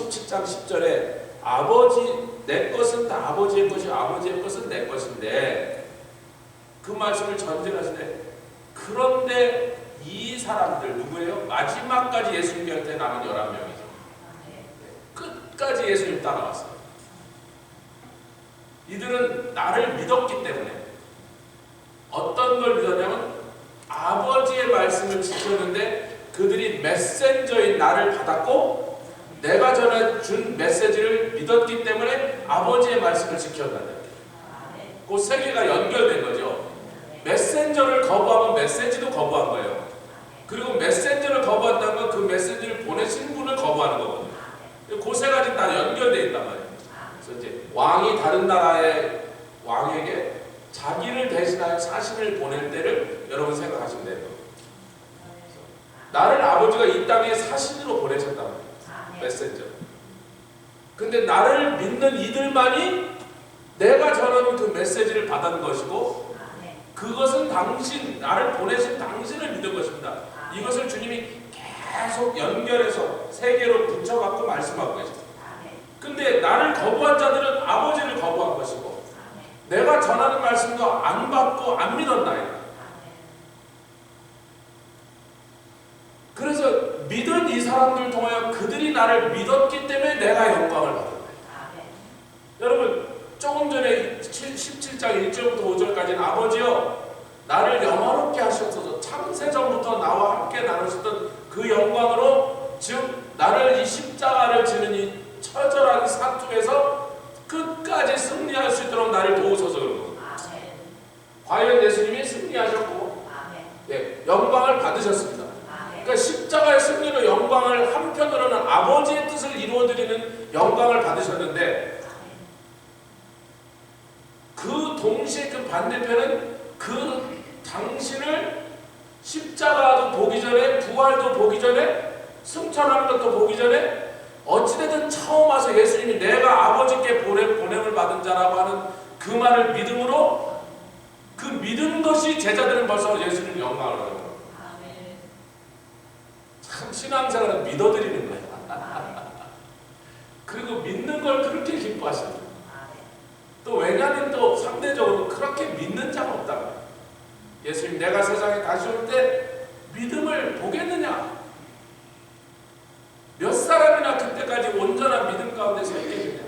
17장 10절에 아버지 내 것은 다 아버지의 것이요 아버지의 것은 내 것인데 그 말씀을 전제하시네. 그런데 이 사람들 누구예요? 마지막까지 예수님 곁에 남은 11명이죠. 끝까지 예수님 따라왔어요. 이들은 나를 믿었기 때문에 어떤 걸 믿었냐면 아버지의 말씀을 지켰는데 그들이 메신저인 나를 받았고 내가 전해준 메시지를 믿었기 때문에 아버지의 말씀을 지켰다는 그 세 개가 연결된 거죠. 메신저를 거부하면 메시지도 거부한 거예요. 그리고 메신저를 거부한다는 건 그 메시지를 보내신 분을 거부하는 거거든요. 그 세 가지 다 연결되어 있단 말이에요. 그래서 이제 왕이 다른 나라의 왕에게 자기를 대신하여 사신을 보낼 때를 여러분 생각하시면 돼요. 나를 아버지가 이 땅에 사신으로 보내셨단 말이에요. 메신저. 근데 나를 믿는 이들만이 내가 전하는 그 메시지를 받은 것이고 그것은 당신, 나를 보내신 당신을 믿은 것입니다. 이것을 주님이 계속 연결해서 세 개로 붙여갖고 말씀하고 계십니다. 근데 나를 거부한 자들은 아버지를 거부한 것이고 내가 전하는 말씀도 안 받고 안 믿었나이다. 그래서 믿은 이 사람들 통하여 그들이 나를 믿었기 때문에 내가 영광을 받은 거예요. 여러분 조금 전에 17장 1절부터 5절까지는 아버지여 나를 영화롭게 하셔서 창세전부터 나와 함께 나누셨던 그 영광으로 즉 나를 이 십자가를 지는 이 처절한 사투에서 끝까지 승리할 수 있도록 나를 도우소서 그런 거예요. 과연 예수님이 승리하셨고 영광을 받으셨습니다. 그러니까 십자가의 승리로 영광을 한편으로는 아버지의 뜻을 이루어드리는 영광을 받으셨는데 그 동시에 그 반대편은 그 당신을 십자가도 보기 전에 부활도 보기 전에 승천하는 것도 보기 전에 어찌되든 처음 와서 예수님이 내가 아버지께 보냄을 받은 자라고 하는 그 말을 믿음으로 그 믿은 것이 제자들은 벌써 예수님 영광을 하는 거예요. 참 신앙생활은 믿어드리는 거예요. 그리고 믿는 걸 그렇게 기뻐하시는 또 왜냐하면 또 상대적으로 그렇게 믿는 자가 없다. 예수님 내가 세상에 다시 올 때 믿음을 보겠느냐? 몇 사람이나 그때까지 온전한 믿음 가운데 서 있겠느냐?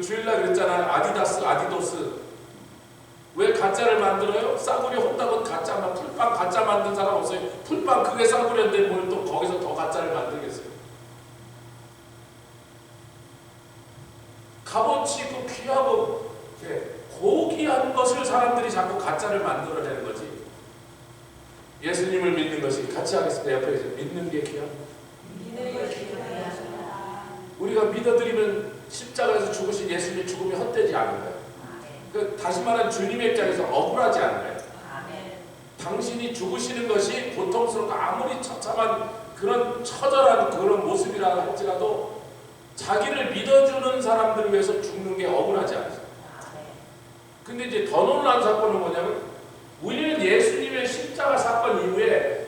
주일날 그랬잖아요. 아디도스 왜 가짜를 만들어요? 싸구려 혼다고 가짜만 풀빵 가짜 만든 사람 없어요? 풀빵 그게 싸구려인데 뭘 또 거기서 더 가짜를 만들겠어요? 값어치 있고 귀하고 고귀한 것을 사람들이 자꾸 가짜를 만들어내는 거지. 예수님을 믿는 것이 같이 하겠습니다. 옆에 믿는 게 귀합니다. 우리가 믿어드리면 십자가에서 죽으신 예수님의 죽음이 헛되지 않은가요? 다시 말하면 주님의 입장에서 억울하지 않나요? 당신이 죽으시는 것이 고통스럽고 아무리 처참한 그런 처절한 그런 모습이라 할지라도 자기를 믿어주는 사람들을 위해서 죽는 게 억울하지 않아요. 근데 이제 더 놀라운 사건은 뭐냐면 우리는 예수님의 십자가 사건 이후에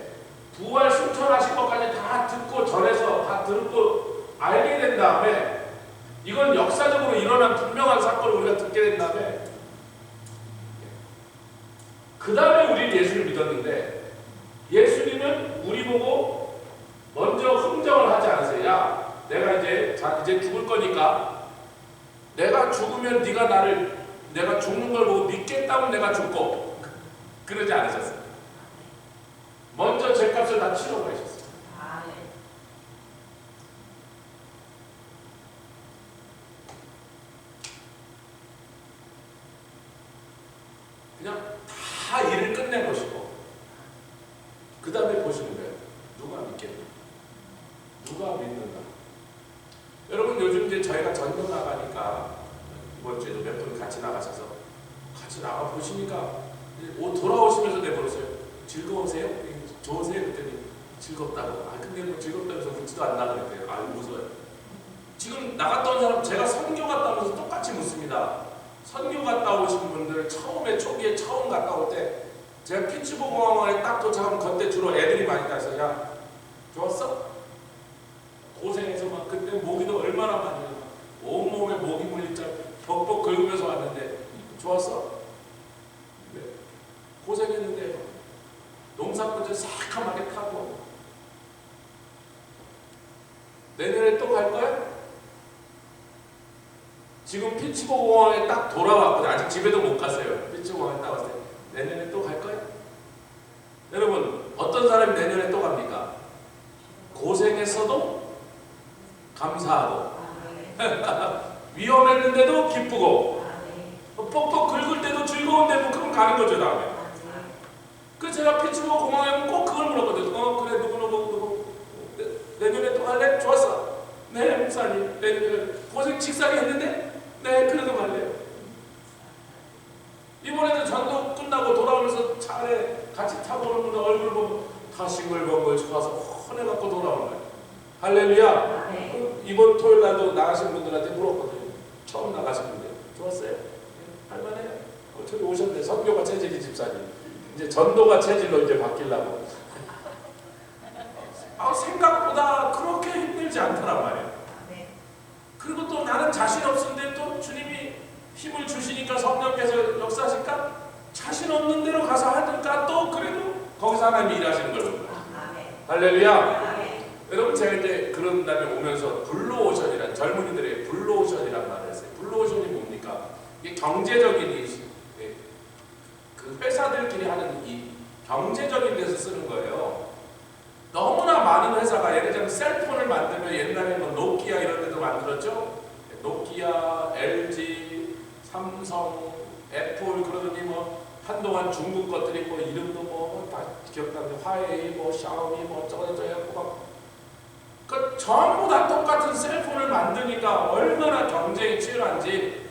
부활 승천하신 것까지 다 듣고 전해서 다 듣고 알게 된 다음에 이건 역사적으로 일어난 분명한 사건을 우리가 듣게 된 다음에 그 다음에 우리는 예수를 믿었는데 예수님은 우리 보고 먼저 흥정을 하지 않으세요. 야 내가 이제 죽을 거니까 내가 죽으면 내가 죽는 걸 보고 믿겠다면 내가 죽고 그러지 않으셨어요. 먼저 죄값을 다 치러버리셨어요. 그냥 다 일을 끝내보시고 그 다음에 보시는 거예요. 누가 믿겠나? 누가 믿는가? 여러분 요즘 이제 저희가 전도 나가니까 이번 주에도 몇 분 같이 나가셔서 같이 나가 보시니까 돌아오시면서 내버렸어요. 즐거우세요? 좋으세요? 그랬더니 즐겁다고. 근데 뭐 즐겁다면서 묻지도 않나 그랬대요. 웃어요. 지금 나갔다 온 사람 제가 선교 갔다 오면서 똑같이 묻습니다. 선교 갔다 오신 분들 초기에 처음 갔다 올 때 제가 피츠버그 공항에 딱 도착하면 그때 주로 애들이 많이 가서 야 좋았어? 내년에 또 갈 거야? 지금 피츠버그 공항에 딱 돌아왔거든. 아직 집에도 못 갔어요. 피츠버그 공항에 딱 왔을 때 내년에 또 갈 거야? 여러분, 어떤 사람이 내년에 또 갑니까? 고생했어도 감사하고 위험했는데도 기쁘고 뻑뻑 긁을 때도 즐거운데 뭐 그럼 가는 거죠. 다음에 그 제가 피츠버그 공항에 꼭 그걸 물었거든요. 그래 누구 내년에 또 갈래? 좋았어. 네 목사님 내년에 고생 직사리 했는데 네 그래도 갈래요. 이번에도 전도 끝나고 돌아오면서 차 안에 같이 타고 오는 분 얼굴 보고 다 싱글벙글 좋아서 헌해갖고 돌아오는 거예요. 할렐루야. 네. 이번 토요일 날도 나가신 분들한테 물었거든요. 처음 나가신 분들 좋았어요? 할만해요? 저기 오셨네. 선교가 체질이 집사님. 이제 전도가 체질로 이제 바뀌려고. 생각보다 그렇게 힘들지 않더란 말이에요. 그리고 또 나는 자신 없는데 또 주님이 힘을 주시니까 성령께서 역사하실까? 자신 없는 대로 가서 하니까 또 그래도 거기서 하나님이 일하시는 거예요. 할렐루야. 여러분 제가 이제 그런 다음에 오면서 블루오션이란 젊은이들의 블루오션이란 말을 했어요. 블루오션이 뭡니까? 이게 경제적인 그 회사들끼리 하는 이 경제적인 데서 쓰는 거예요. 너무나 많은 회사가 예를 들면 셀폰을 만들면 옛날에 뭐 노키아 이런 데도 만들었죠. 노키아, LG, 삼성, 애플 그러더니 뭐 한동안 중국 것들이 뭐 이름도 뭐 다 기억나는데 화웨이, 뭐 샤오미, 뭐 저거 해갖고 막 그 전부 다 똑같은 셀폰을 만드니까 얼마나 경쟁이 치열한지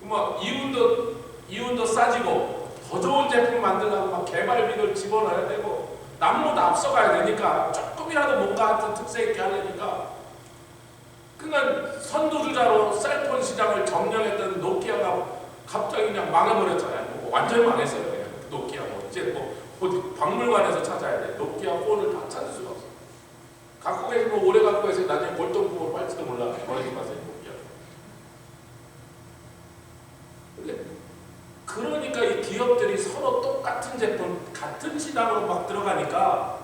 뭐 이윤도 싸지고 더 좋은 제품 만들려고 막 개발비를 집어넣어야 되고 남보다 앞서가야 되니까 조금이라도 뭔가 같은 특색 있게 하려니까 그러니까 선두주자로 셀폰 시장을 점령했던 노키아가 갑자기 그냥 망해버렸잖아요. 완전히 망했어요. 그냥 노키아 이제 뭐 어디 박물관에서 찾아야 돼. 노키아 폰을 다 찾을 수가 없어. 갖고 계시면 오래 갖고 계세요. 나중에 골동품으로 팔지도 몰라. 버리지 마세요. 노키아. 그러니까 이 기업들이 서로 똑같은 제품, 같은 시장으로 막 들어가니까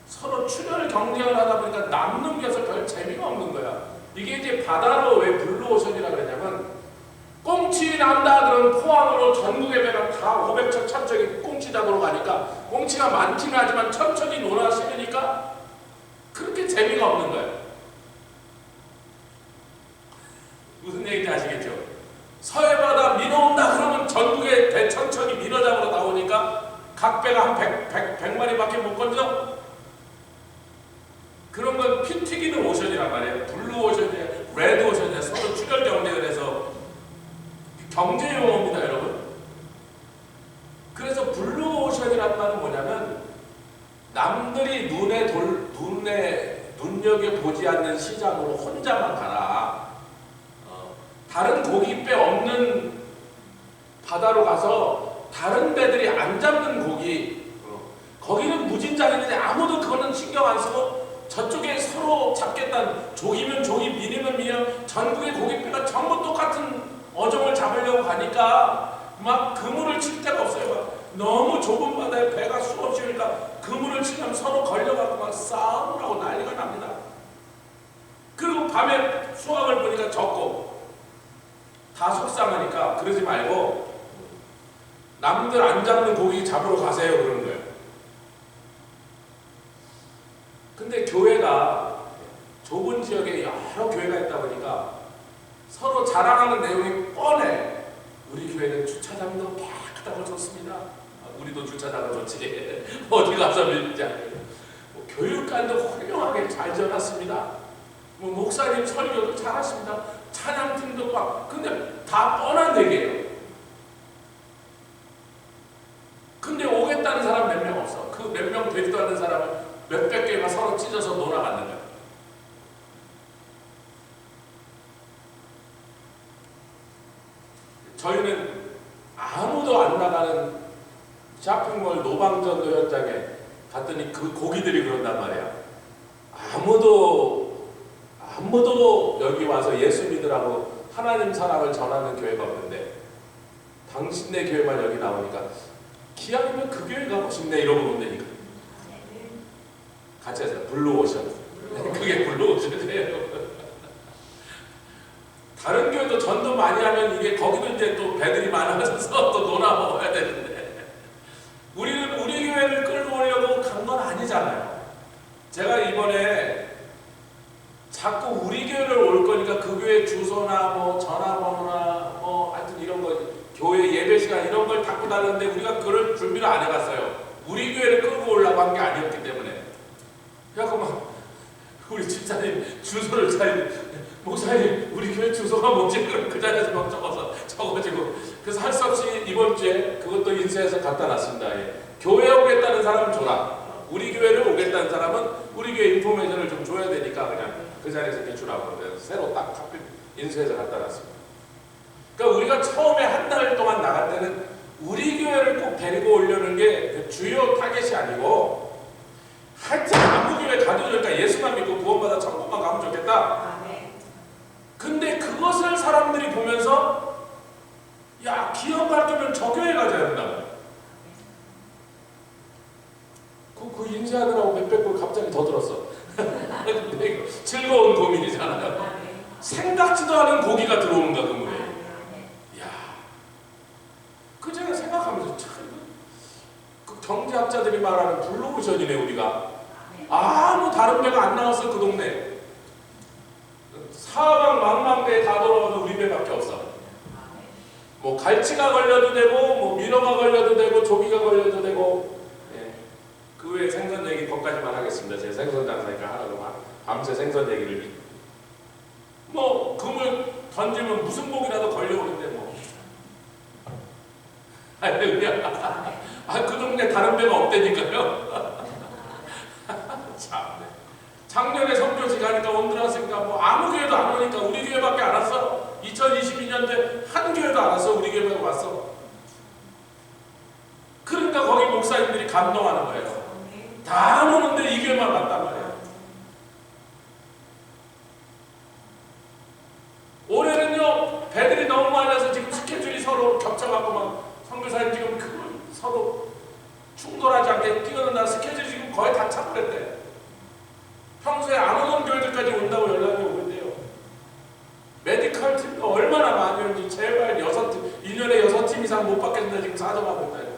서로 출혈 경쟁을 하다 보니까 남는 게서 별 재미가 없는 거야. 이게 이제 바다로 왜 블루오션이라고 그러냐면 꽁치 난다 그런 포항으로 전국의 배가 다 500척 1000척이 꽁치 잡으러 가니까 꽁치가 많기는 하지만 1000척이 놀아시니까 그렇게 재미가 없는 거예요. 무슨 얘기인지 아시겠죠? 서해바다 민어 온다 그러면 전국에 배 1000척이 민어 잡으러 나오니까 각 배가 한 100마리밖에 못 건져? 그런 건 피 튀기는 오션이란 말이에요. 블루 오션이야, 레드 오션이야. 서로 출혈 경쟁을 해서 경제 용어입니다, 여러분. 그래서 블루 오션이란 말은 뭐냐면 남들이 눈에 눈여겨보지 않는 시장으로 혼자만 가라. 다른 고깃배 없는 바다로 가서 다른 배들이 안 잡는 고기 거기는 무진장인데 아무도 그거는 신경 안 쓰고 저쪽에 서로 잡겠다는 조기면 조기 미니면 미니 전국의 고깃배가 전부 똑같은 어종을 잡으려고 가니까 막 그물을 칠 데가 없어요. 막 너무 좁은 바다에 배가 수없이 오니까 그물을 치면 서로 걸려갖고 막 싸움을 하고 난리가 납니다. 그리고 밤에 수확을 보니까 적고 다 속상하니까 그러지 말고 남들 안 잡는 고기 잡으러 가세요 그러는 거예요. 근데 교회가 좁은 지역에 여러 교회가 있다 보니까 서로 자랑하는 내용이 뻔해. 우리 교회는 주차장도 깨끗하고 좋습니다. 우리도 주차장은 좋지. 어디 가서 밀자. 뭐 교육관도 훌륭하게 잘 지어놨습니다. 뭐 목사님 설교도 잘하십니다. 찬양팀도 막. 근데 다 뻔한 얘기예요. 근데 오겠다는 사람 몇 명 없어. 그 몇 명 되지도 않는 사람은 몇백 개가 서로 찢어서 놀아가는 거야. 저희는 아무도 안 나가는 쇼핑몰 노방전도 현장에 갔더니 그 고기들이 그런단 말이야. 아무도 여기 와서 예수 믿으라고 하나님 사랑을 전하는 교회가 없는데 당신네 교회만 여기 나오니까 기왕이면 그 교회 가고 싶네 이러고 온다니까. 같이 해서 블루오션. 그게 불러오셔야 돼요. 다른 교회도 전도 많이 하면 이게 거기도 이제 또 배들이 많아져서 또 놀아 먹어야 되는데 우리는 우리 교회를 끌고 오려고 간 건 아니잖아요. 제가 이번에 자꾸 우리 교회를 올 거니까 그 교회 주소나 뭐 전화번호나 뭐 하여튼 이런 거 교회 예배 시간 이런 걸 갖고 다녔는데 우리가 그럴 준비를 안 해갔어요. 우리 교회를 끌고 오려고 한 게 아니었기 때문에. 그래갖고 막 우리 집사님 주소를 목사님 우리 교회 주소가 뭐지? 그 자리에서 막 적어가지고 그래서 할 수 없이 이번 주에 그것도 인쇄해서 갖다 놨습니다. 예. 교회 오겠다는 사람은 줘라. 우리 교회를 오겠다는 사람은 우리 교회 인포메이션을 좀 줘야 되니까 그냥 그 자리에서 이렇게 주라고 그래서 새로 딱 인쇄해서 갖다 놨습니다. 그러니까 우리가 처음에 한 달 동안 나갈 때는 우리 교회를 꼭 데리고 오려는 게 주요 타겟이 아니고 하여튼 아무 교회 가도 좋으니까 예수만 믿고 구원받아 천국만 가면 좋겠다. 근데 그것을 사람들이 보면서 야 기업 갈 거면 저 교회 가자 된다. 그 인쇄하느라고 몇백 불 갑자기 더 들었어. 즐거운 고민이잖아요. 생각지도 않은 고기가 들어오는가 그 물에. 야, 그 제가 생각하면서 참 그 경제학자들이 말하는 블루오션이네 우리가. 아무 다른 배가 안 나왔어 그 동네. 사방 망망대에 다 돌아와도 우리 배밖에 없어. 뭐 갈치가 걸려도 되고 뭐 민어가 걸려도 되고 조기가 걸려도 되고. 그 외에 생선 얘기 거기까지만 하겠습니다. 제가 생선 장사니까 하나로만 밤새 생선 얘기를 뭐 그물 던지면 무슨 고기라도 걸려오는데 뭐 할렐루야. 그 동네 다른 배가 없다니까요. 참. 작년에 선교지 가니까 오늘 왔으니까 뭐 아무 교회도 안 오니까 우리 교회밖에 안 왔어. 2022년도에 한 교회도 안 왔어. 우리 교회가 왔어. 그러니까 거기 목사님들이 감동하는 거예요. 다 안 오는데 이 교회만 왔단 말이에요. 올해는요 배들이 너무 많아서 지금 스케줄이 서로 겹쳐갖고 막 선교사님 지금 그걸 서로 충돌하지 않게 끼어든다 스케줄이 지금 거의 다 차버렸대. 평소에 안 오는 교회들까지 온다고 연락이 오고 있대요. 메디컬 팀도 얼마나 많이 오는지 제발 1년에 6팀 이상 못 받겠는데 지금 사정하고 있다.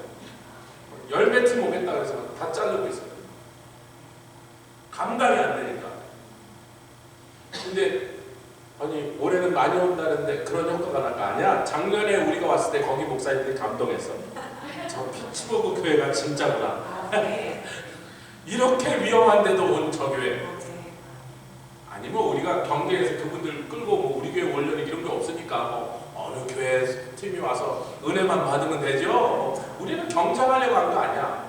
10몇 팀 오겠다 그래서 다 자르고 있어요. 감당이 안 되니까. 근데 아니 올해는 많이 온다는데 그런 효과가 날 거 아니야? 작년에 우리가 왔을 때 거기 목사님들이 감동했어. 저 피츠버그 교회가 진짜구나. 이렇게 위험한데도 온 저 교회. 아니 뭐 우리가 경계에서 그분들 끌고 뭐 우리 교회 올려는 이런 게 없으니까 뭐 어느 교회 팀이 와서 은혜만 받으면 되죠. 우리는 경쟁하려고 한 거 아니야.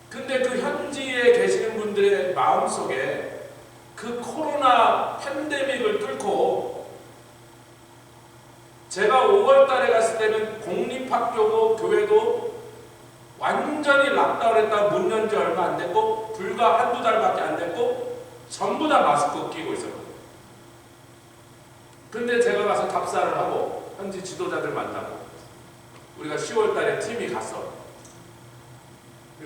근데 그 현지에 계시는 분들의 마음속에 그 코로나 팬데믹을 뚫고 제가 5월 달에 갔을 때는 공립학교고 교회도 완전히 락다운했다 문 연 지 얼마 안 됐고 불과 한두 달밖에 안 됐고 전부 다 마스크 끼고 있었거든요. 근데 제가 가서 답사를 하고 현지 지도자들 만나고 우리가 10월 달에 팀이 갔어.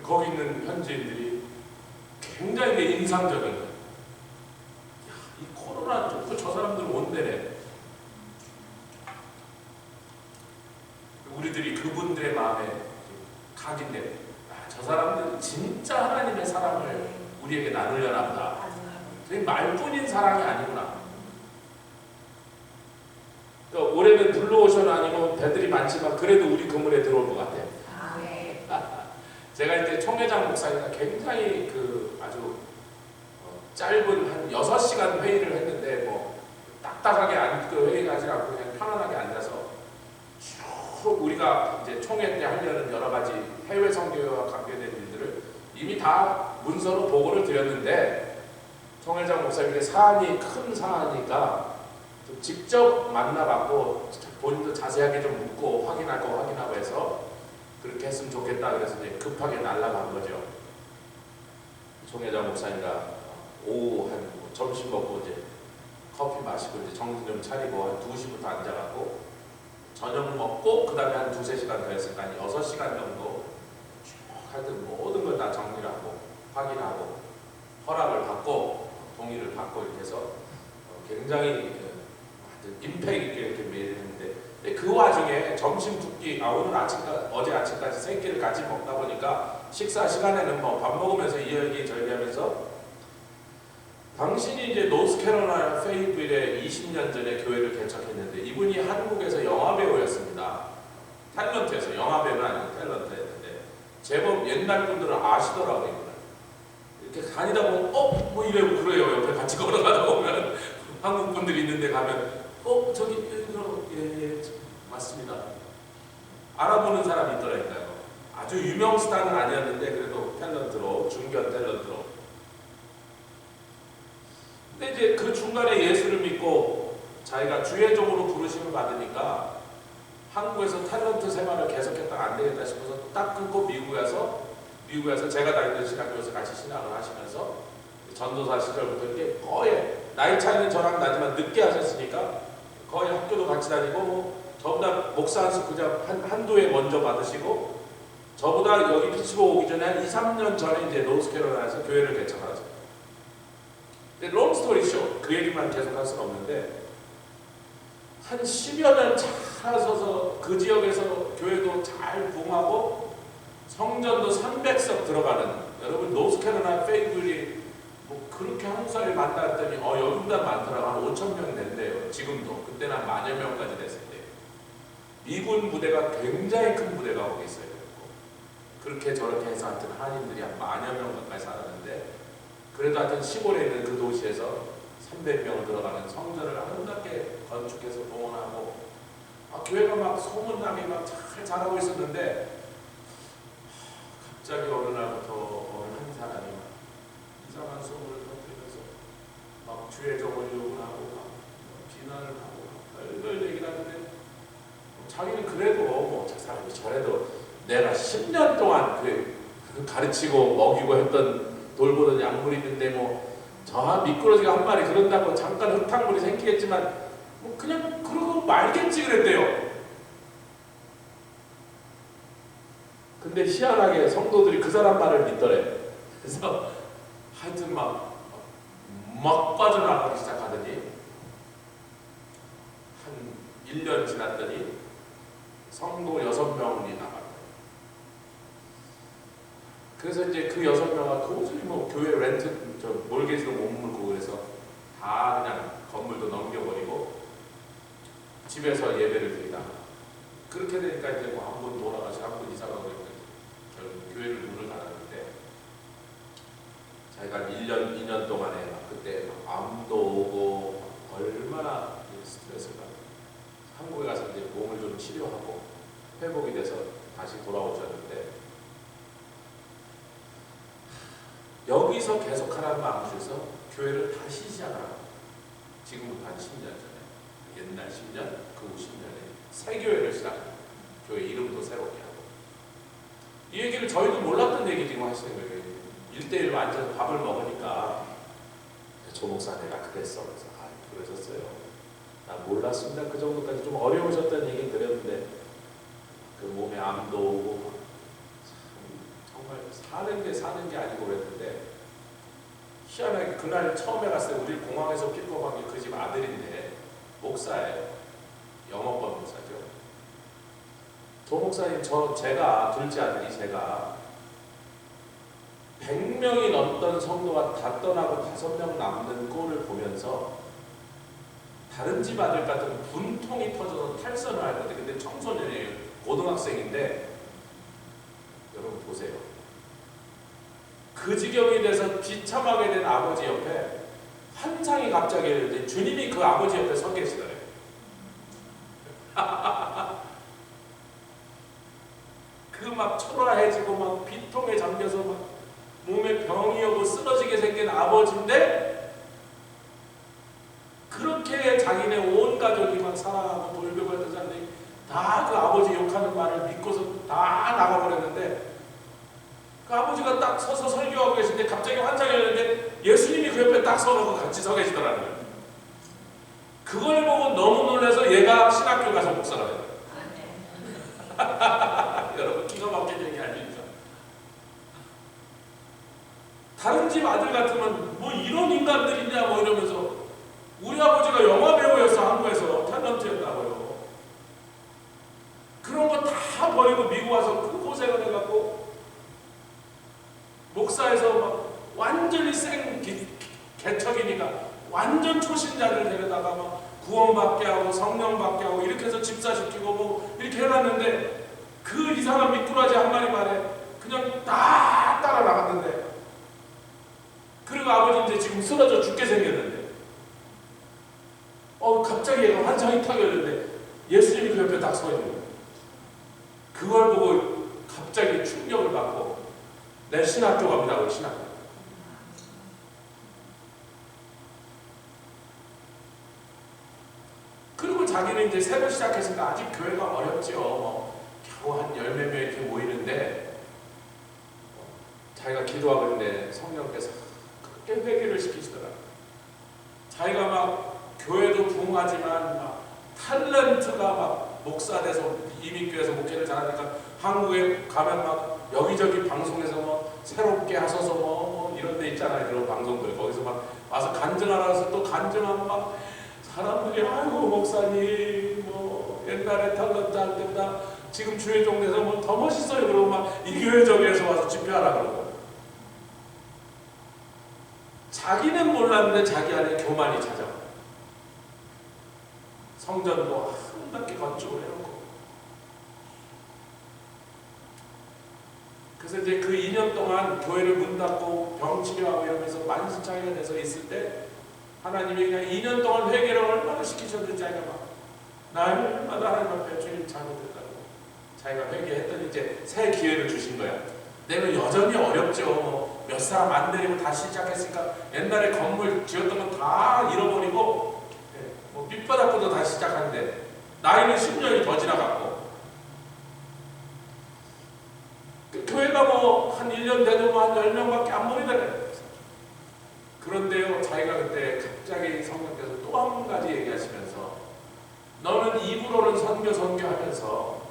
거기 있는 현지인들이 굉장히 인상적인 거예요. 야, 이 코로나 뚫고 저 사람들 온대네. 우리들이 그분들의 마음에 각인돼. 저 사람들은 진짜 하나님의 사랑을 우리에게 나누려나 보다. 그게 말뿐인 사랑이 아니구나. 그러니까 올해는 블루오션 아니고 배들이 많지만 그래도 우리 그물에 들어올 것 같아요. 제가 이제 총회장 목사니까 굉장히 그 아주 짧은 한 6시간 회의를 했는데 뭐 딱딱하게 그 회의 하지 않고 그냥 편안하게 앉아서 쭉 우리가 이제 총회 때 하려는 여러 가지 해외 선교와 관계된 일들을 이미 다 문서로 보고를 드렸는데 총회장 목사님의 사안이 큰 사안이니까 좀 직접 만나갖고 본인도 자세하게 좀 묻고 확인할 거 확인하고 해서 그렇게 했으면 좋겠다 그래서 이제 급하게 날라간 거죠. 총회장 목사님과 오후 한 점심 먹고 이제 커피 마시고 이제 정신 좀 차리고 한 2시부터 앉아갖고 저녁 먹고 그 다음에 한 2-3시간 더 했으니까 한 6시간 정도 쭉 하여튼 모든 걸 다 정리를 하고 확인하고 허락을 받고 동의를 받고 이렇게 굉장히 임팩 있게 이렇게 매일 했는데 그 와중에 점심 두 끼, 어제 아침까지 세 끼를 같이 먹다 보니까 식사 시간에는 뭐 밥 먹으면서 이 얘기 저기 하면서 당신이 이제 노스캐롤라이나 페이블에 20년 전에 교회를 개척했는데 이분이 한국에서 영화배우였습니다. 탤런트에서 영화배우는 아니고 탤런트였는데 제법 옛날 분들은 아시더라고요. 이분을. 이렇게 다니다 보면 뭐 이래고 그래요. 옆에 같이 걸어가다 보면 한국 분들이 있는데 가면 저기 예, 맞습니다. 알아보는 사람이 있더라니까요. 아주 유명 스타는 아니었는데 그래도 탤런트로 중견 탤런트로. 근데 이제 그 중간에 예수를 믿고 자기가 주회종으로 부르심을 받으니까 한국에서 탤런트 생활을 계속했다가 안 되겠다 싶어서 딱 끊고 미국에서 제가 다니던 신학교에서 같이 신학을 하시면서 전도사 시절부터 이렇게 거의 나이 차이는 저랑 나지만 늦게 하셨으니까 거의 학교도 같이 다니고 저보다 목사 한수 그냥 한두 해 먼저 받으시고 저보다 여기 피치고 오기 전에 한 2, 3년 전에 이제 노스캐롤라이나에서 교회를 개척하셨어요. 근데 롱 스토리 쇼, 그 얘기만 계속 할 수는 없는데 한 10여 년 잘 서서 그 지역에서 교회도 잘 부흥하고 성전도 300석 들어가는 여러분 노스캐롤라이나 페이블이 뭐 그렇게 한국 사람이 많다 했더니 여기보다 많더라고. 한 5천 명 된대요. 지금도. 그때는 한 10,000 명까지 됐을 때. 미군 부대가 굉장히 큰 부대가 거기 있어요. 그렇게 저렇게 해서 하여튼 한인들이 한 10,000 명 가까이 살았는데 그래도 하여튼 시골에 있는 그 도시에서 300명을 들어가는 성전을 아름답게 건축해서 봉헌하고 교회가 막 소문나게 막 잘 자라고 있었는데 갑자기 어느 날부터 어느 한 사람이 막 이상한 소문을 터뜨리면서 막 주의종을 욕을 하고 막 비난을 하고 별별 얘기를 하는데 자기는 그래도 뭐 저 사람이 저래도 내가 10년 동안 가르치고 먹이고 했던 돌보던 약물이 있는데 뭐 저 미꾸라지가 한 마리 그런다고 잠깐 흙탕물이 생기겠지만 뭐 그냥 그러고 말겠지 그랬대요. 근데 희한하게 성도들이 그 사람 말을 믿더래. 그래서 하여튼 막 빠져나가기 시작하더니 한 1년 지났더니 성도 6명이 나가요. 그래서 이제 그 6명은 도저히 뭐 교회 렌트 몰개지도 못 물고 그래서 다 그냥 건물도 넘겨버리고 집에서 예배를 드리다가 그렇게 되니까 이제 뭐 한 분 돌아가시고 한 분 이사 가고 결국 교회를 문을 닫았는데 자기가 1년, 2년 동안에 막 그때 암도 오고 얼마나 스트레스가 한국에 가서 이제 몸을 좀 치료하고 회복이 돼서 다시 돌아오셨는데 여기서 계속하라는 마음을 주셔서 교회를 다시 시작하라고. 지금부터 한 10년 전에 옛날 10년, 그 후 10년에 새 교회를 시작합니다. 교회 이름도 새롭게 하고 이 얘기를 저희도 몰랐던 얘기 지금 하시는 거예요. 1대1로 앉아서 밥을 먹으니까 조 목사 내가 그랬어. 그래서 그러셨어요. 나 몰랐습니다. 그 정도까지 좀 어려우셨다는 얘기 드렸는데 그 몸에 암도 오고 정말 사는 게 아니고 그랬는데 희한하게 그날 처음에 갔을 때 우리 공항에서 픽업한 게 그 집 아들인데 목사예요. 영어권 목사죠. 조 목사님 제가 둘째 아들이 제가 100명이 넘던 성도가 다 떠나고 5명 남는 꼴을 보면서 다른 집 아들 같은 분통이 터져서 탈선을 하거든요. 근데 청소년이에요. 고등학생인데 여러분 보세요. 그 지경이 돼서 비참하게 된 아버지 옆에 환상이 갑자기 일어났는데 주님이 그 아버지 옆에 서 계시더래요. 그 막 초라해지고 막 비통에 잠겨서 막 몸에 병이 오고 쓰러지게 생긴 아버지인데 그렇게 자기네 온 가족이 막 사랑하고 돌보고 사람들이 다 그 아버지 욕하는 말을 믿고서 다 나가버렸는데 그 아버지가 딱 서서 설교하고 계신데 갑자기 환상이 오는데 예수님이 그 옆에 딱 서서 같이 서 계시더라고요. 그걸 보고 너무 놀라서 얘가 신학교 가서 목사가 돼요. 여러분 기가 막힌 얘기 아닙니까? 다른 집 아들 같으면 뭐 이런 인간들이냐 뭐 이러면서 우리 아버지가 영화 배우였어. 한국에서 탤런트였다고요. 그런 거 다 버리고 미국 와서 그 고생을 해갖고 목사에서 막 완전히 생 개척이니까 완전 초신자를 데려다가 막 구원받게 하고 성령 받게 하고 이렇게 해서 집사시키고 뭐 이렇게 해놨는데 그 이상한 미꾸라지 한 마리 말에 그냥 다 따라 나갔는데, 그리고 아버지 이제 지금 쓰러져 죽게 생겼는데 갑자기 얘가 환상이 탁 열렸는데 예수님이 그 옆에 딱 서 있는 거예요. 그걸 보고 갑자기 충격을 받고 내 신학교 갑니다. 우리 신학교. 그리고 자기는 이제 새로 시작했으니까 아직 교회가 어렵죠. 뭐 겨우 한 10몇 명 이렇게 모이는데 자기가 기도하고 있는데 성령께서 그렇게 회개를 시키시더라. 자기가 막 교회도 부흥하지만 막 탤런트가 막 목사 돼서 이민교회에서 목회를 잘하니까 한국에 가면 막 여기저기 방송에서 뭐 새롭게 하소서 뭐 이런 데 있잖아요. 그런 방송들 거기서 막 와서 간증하라 해서 또 간증하고 막 사람들이 아이고 목사님 뭐 옛날에 탤런트 할 때보다 지금 주의 종에서 뭐 더 멋있어요. 그러고 막 이 교회 저기에서 와서 집회하라 그러고. 자기는 몰랐는데 자기 안에 교만이 찾아와. 성전도 아름답게 건축을 해놓고. 그래서 이제 그 2년 동안 교회를 문 닫고 병 치료하고 이러면서 만신창이가 돼서 있을 때 하나님이 그냥 2년 동안 회개를 얼마나 시키셨는지 자기가 막 날마다 하나님 앞에 주님 잘못했다고 자기가 회개했더니 이제 새 기회를 주신 거야. 내가 여전히 어렵죠. 뭐 몇 사람 안 데리고 다시 시작했으니까 옛날에 건물 지었던 건 다 잃어버리고 뭐 밑바닥부터 다시 시작하는데 나이는 10년이 더 지나갔고 그 교회가 뭐 한 1년 돼도 한 10명밖에 안 모이더래. 그런데요 자기가 그때 갑자기 성령께서 또 한 가지 얘기하시면서 너는 입으로는 선교하면서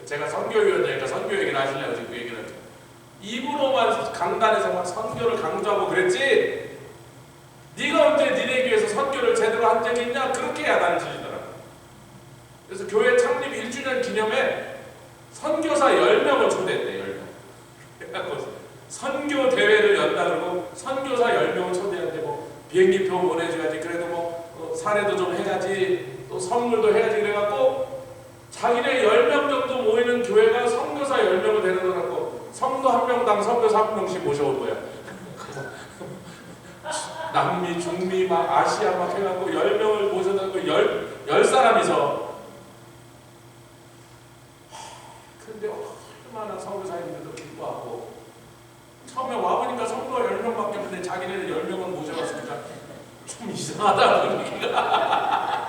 제가 선교위원장이니까 선교 얘기를 하시려고 지금 그 얘기를 했죠. 입으로만 강단에서 막 선교를 강조하고 그랬지 네가 언제 니네 교회에서 선교를 제대로 한 적이 있냐? 그렇게 야단치시더라고요. 그래서 교회 창립 1주년 기념에 선교사 10명을 초대했대요. 10명. 선교 대회를 연다 그러고 선교사 10명을 초대했는데 뭐 비행기표 보내줘야지 그래도 뭐 사례도 좀 해야지 또 선물도 해야지 그래갖고 자기네 10명 정도 모이는 교회가 선교사 10명을 데려다놓고 성도 한 명당 선교사 한 명씩 모셔올 거야. 남미, 중미, 막 아시아 막 해갖고 10명을 모셔다놓고 10사람이서 근데 얼마나 선교사님들도 기뻐하고 처음에 와보니까 성도가 10명밖에 없는데 자기네는 10명을 모셔왔으니까 좀 이상하다 분위기가.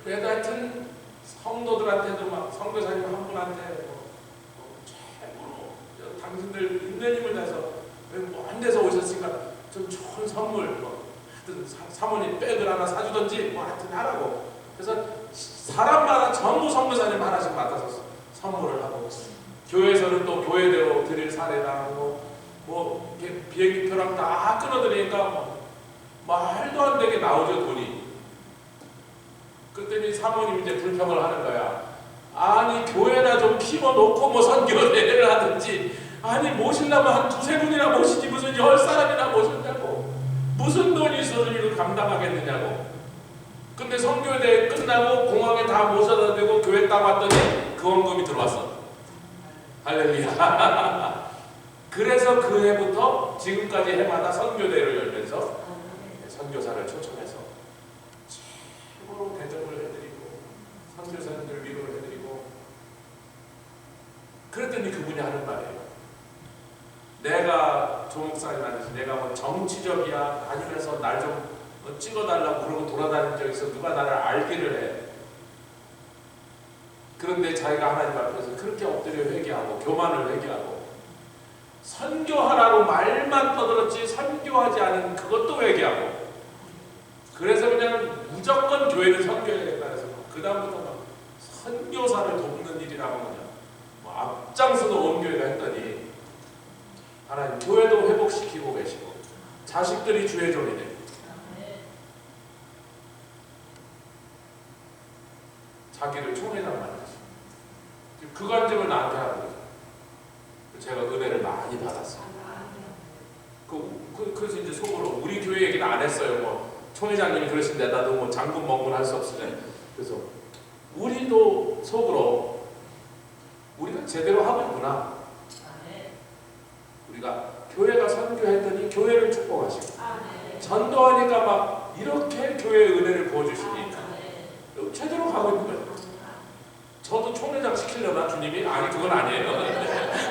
그래도 하여튼 성도들한테도 막 선교사님 한 분한테 최고로 당신들 있는 힘을 다해서 먼 데서 오셨으니까 좀 좋은 선물 뭐 하여튼 사모님 백을 하나 사주던지 뭐 하여튼 하라고. 그래서 사람마다 전부 선교사님 하나씩 맡아서 선물을 하고 교회에서는 또 교회대로 드릴 사례랑 뭐 비행기표랑 다 끊어드리니까 뭐 말도 안 되게 나오죠 돈이. 그랬더니 사모님 이제 불평을 하는 거야. 아니 교회나 좀 키워놓고 뭐 선교 대회를 하든지 아니 모시려면 한 2-3분이나 모시지 무슨 10사람이나 모신다고 무슨 돈이 있어서 이걸 감당하겠느냐고. 근데 선교대회 끝나고 공항에 다 모셔다 대고 교회 딱 왔더니 그 원금이 들어왔어. 할렐루야. 그래서 그 해부터 지금까지 해마다 선교대회를 열면서 선교사를 초청해서 최고로 대접을 해드리고 선교사님들 위로를 해드리고 그랬더니 그분이 하는 말이에요. 내가 조목사님한테 내가 뭐 정치적이야 아니면서 날 좀 찍어달라고 그러고 돌아다닌 적이 있어 누가 나를 알기를 해. 그런데 자기가 하나님 앞에서 그렇게 엎드려 회개하고 교만을 회개하고 선교하라고 말만 떠들었지 선교하지 않은 그것도 회개하고 그래서 그냥 무조건 교회를 선교해야겠다 해서 그 다음부터 막 선교사를 돕는 일이라고 그냥 뭐 앞장서서 온 교회가 했더니 하나님 교회도 회복시키고 계시고 자식들이 주의 종이 되고 자기를 총회장 만드시고 그 간증을 나한테 하고 제가 은혜를 많이 받았어요. 그래서 이제 속으로 우리 교회 얘기는 안 했어요. 뭐 총회장님이 그러신데 나도 뭐 장군 멍군 할 수 없으니 그래서 우리도 속으로 우리가 제대로 하고 있구나. 우리가 교회가 선교했더니 교회를 축복하시고 전도하니까 막 이렇게 교회의 은혜를 부어주시니 제대로 가고 있는 거예요. 저도 총회장 시키려나 주님이? 아니 그건 아니에요.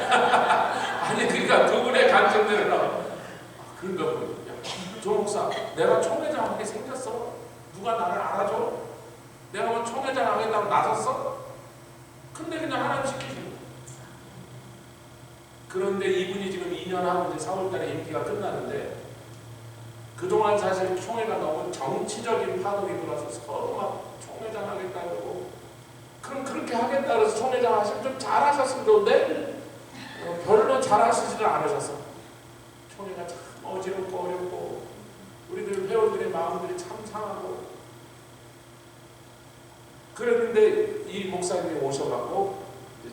아니 그러니까 그분의 간증들을 그러니까 조 목사 내가 총회장 하게 생겼어? 누가 나를 알아줘? 내가 뭐 총회장 하겠다고 나섰어? 근데 그냥 하나님 시키시는 거예요. 그런데 이분이 지금 2년 하고 이제 4월달에 임기가 끝나는데 그동안 사실 총회가 너무 정치적인 파동이 돌아서 서로 막 총회장 하겠다 그러고 그럼 그렇게 하겠다 그래서 총회장 하시면 좀 잘하셨으면 좋은데 별로 잘하시지를 않으셔서 총회가 참 어지럽고 어렵고 우리들 회원들의 마음들이 참 상하고 그랬는데 이 목사님이 오셔갖고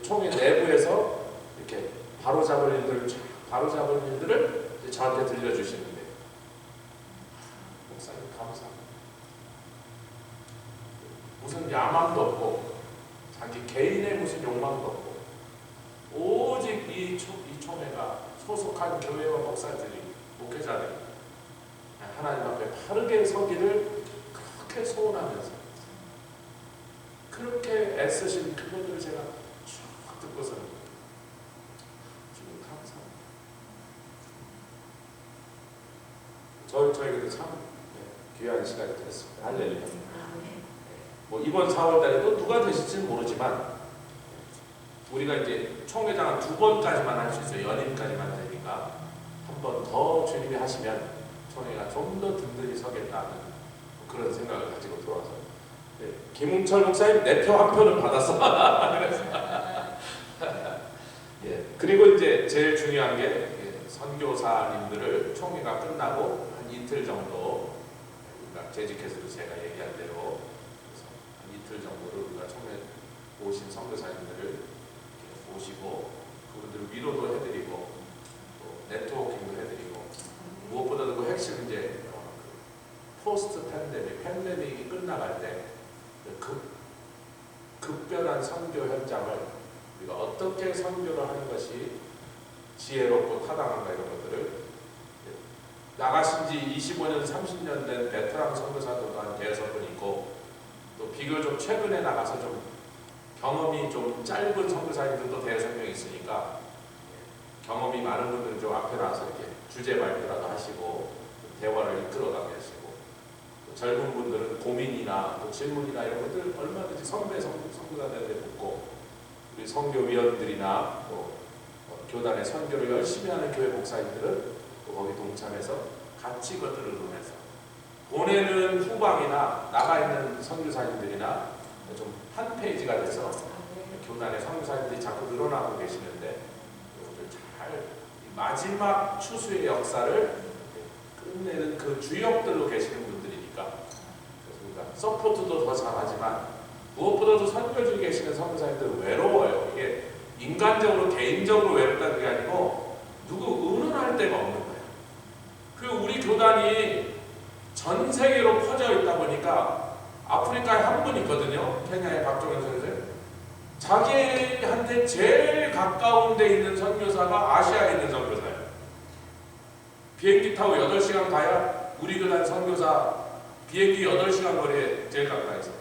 총회 내부에서 이렇게 바로잡을 일들을 저한테 들려주시는데 목사님 감사합니다. 무슨 야망도 없고 자기 개인의 무슨 욕망도 없고 오직 이 총회가 소속한 교회와 목사들이 목회자들이 하나님 앞에 바르게 서기를 그렇게 소원하면서 그렇게 애쓰신 그분들을 제가 쭉 듣고서는 주님 감사합니다. 저에게도 참 귀한 시간이 됐습니다. 할렐루야. 뭐 이번 4월달에도 누가 되실지는 모르지만 우리가 이제 총회장은 2번까지만 할 수 있어요. 연임까지만 되니까 한 번 더 주님이 하시면 총회가 좀 더 든든히 서겠다는 그런 생각을 가지고 들어와서 김웅철 목사님 내 표 한 표는 받았어. 예. 그리고 이제 제일 중요한 게 선교사님들을 총회가 끝나고 한 이틀 정도 우리가 재직해서도 제가 얘기한 대로 한 이틀 정도를 우리가 총회 오신 선교사님들을 모시고 그분들을 위로도 해드리고 또 네트워킹도 해드리고 무엇보다도 그 핵심 이제 포스트 팬데믹이 끝나갈 때 급변한 선교 현장을 우리가 어떻게 선교를 하는 것이 지혜롭고 타당한가 이런 것들을 나가신 지 25년, 30년 된 베테랑 선교사들도 한 6분 있고 또 비교적 최근에 나가서 좀 경험이 좀 짧은 선교사님들도 5명 있으니까 경험이 많은 분들은 좀 앞에 나와서 이렇게 주제 발표라도 하시고 대화를 이끌어가 계시고 젊은 분들은 고민이나 또 질문이나 이런 것들 얼마든지 선배 선교사들한테 묻고 우리 선교위원들이나 또 교단의 선교를 열심히 하는 교회 목사님들은 또 거기 동참해서 같이 그것들을 논해서 보내는 후방이나 나가 있는 선교사님들이나 좀 한 페이지가 돼서 교단의 선교사님들이 자꾸 늘어나고 계시는데 여러분들 잘 마지막 추수의 역사를 끝내는 그 주역들로 계시는 분들이니까 그래서 우리가 서포트도 더 잘하지만 무엇보다도 선교 중에 계시는 선교사님들은 외로워요. 이게 인간적으로 개인적으로 외롭다는 게 아니고 누구 의논할 데가 없는 거예요. 그리고 우리 교단이 전 세계로 퍼져 있다 보니까 아프리카에 한 분 있거든요. 케냐의 박종현 선생. 자기한테 제일 가까운 데 있는 선교사가 아시아에 있는 선교사예요. 비행기 타고 8시간 가야 우리 교단 선교사 비행기 8시간 거리에 제일 가까이 있어요.